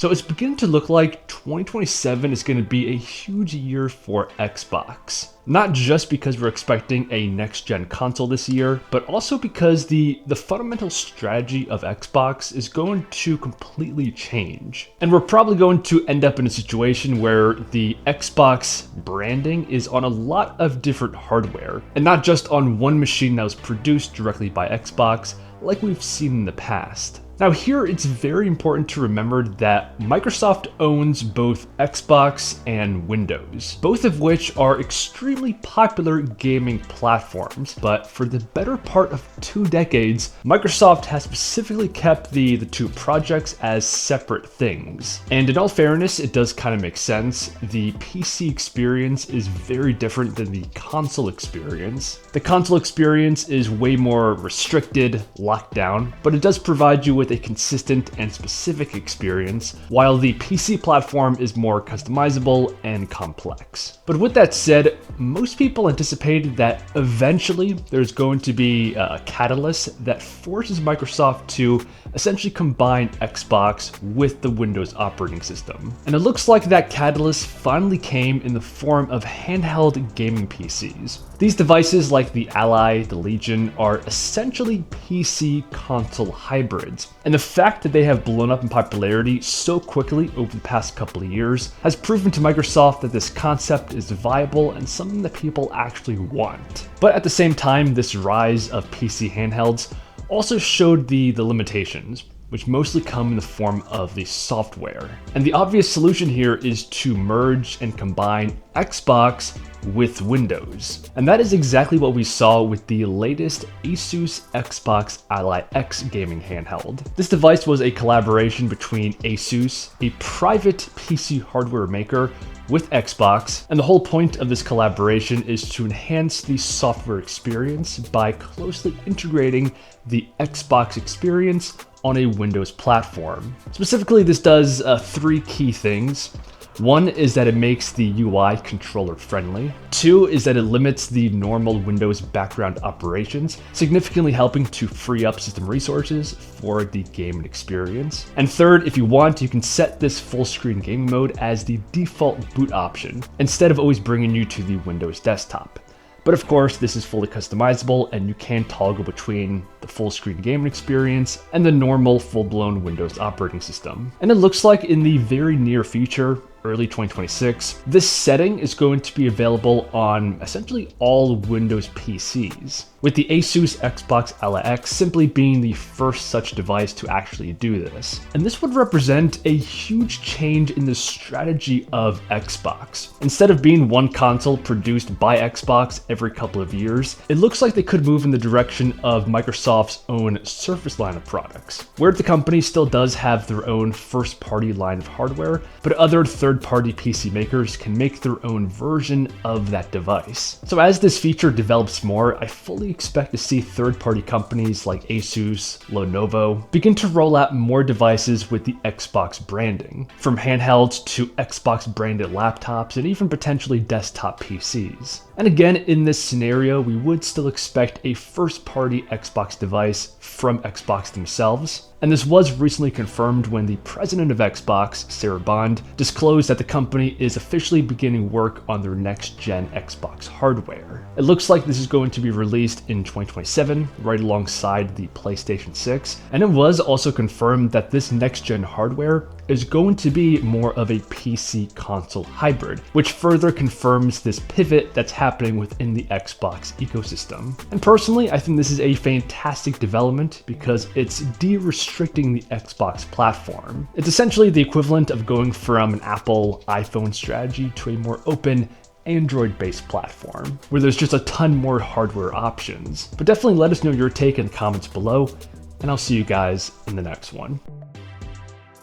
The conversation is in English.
So it's beginning to look like 2027 is going to be a huge year for Xbox. Not just because we're expecting a next-gen console this year, but also because the fundamental strategy of Xbox is going to completely change. And we're probably going to end up in a situation where the Xbox branding is on a lot of different hardware, and not just on one machine that was produced directly by Xbox, like we've seen in the past. Now here, it's very important to remember that Microsoft owns both Xbox and Windows, both of which are extremely popular gaming platforms, but for the better part of 2 decades, Microsoft has specifically kept the two projects as separate things. And in all fairness, it does kind of make sense. The PC experience is very different than the console experience. The console experience is way more restricted, locked down, but it does provide you with a consistent and specific experience, while the PC platform is more customizable and complex. But with that said, most people anticipated that eventually there's going to be a catalyst that forces Microsoft to essentially combine Xbox with the Windows operating system. And it looks like that catalyst finally came in the form of handheld gaming PCs. These devices, like the Ally, the Legion, are essentially PC console hybrids. And the fact that they have blown up in popularity so quickly over the past couple of years has proven to Microsoft that this concept is viable and something that people actually want. But at the same time, this rise of PC handhelds also showed the limitations, which mostly come in the form of the software. And the obvious solution here is to merge and combine Xbox with Windows. And that is exactly what we saw with the latest Asus Xbox Ally X gaming handheld. This device was a collaboration between Asus, a private PC hardware maker, with Xbox, and the whole point of this collaboration is to enhance the software experience by closely integrating the Xbox experience on a Windows platform. Specifically, this does 3 key things. 1 is that it makes the UI controller friendly. 2 is that it limits the normal Windows background operations, significantly helping to free up system resources for the gaming experience. And 3rd, if you want, you can set this full screen gaming mode as the default boot option, instead of always bringing you to the Windows desktop. But of course, this is fully customizable and you can toggle between the full screen gaming experience and the normal full-blown Windows operating system. And it looks like in the very near future, early 2026, this setting is going to be available on essentially all Windows PCs, with the Asus Xbox Ally X simply being the first such device to actually do this. And this would represent a huge change in the strategy of Xbox. Instead of being one console produced by Xbox every couple of years, it looks like they could move in the direction of Microsoft's own Surface line of products, where the company still does have their own first-party line of hardware, but other third-party PC makers can make their own version of that device. So as this feature develops more, I fully expect to see third-party companies like Asus, Lenovo begin to roll out more devices with the Xbox branding, from handhelds to Xbox branded laptops and even potentially desktop PCs. And again, in this scenario, we would still expect a first-party Xbox device from Xbox themselves. And this was recently confirmed when the president of Xbox, Sarah Bond, disclosed that the company is officially beginning work on their next-gen Xbox hardware. It looks like this is going to be released in 2027, right alongside the PlayStation 6, and it was also confirmed that this next-gen hardware is going to be more of a PC console hybrid, which further confirms this pivot that's happening within the Xbox ecosystem. And personally, I think this is a fantastic development because it's de-restricting the Xbox platform. It's essentially the equivalent of going from an Apple iPhone strategy to a more open Android-based platform, where there's just a ton more hardware options. But definitely let us know your take in the comments below, and I'll see you guys in the next one.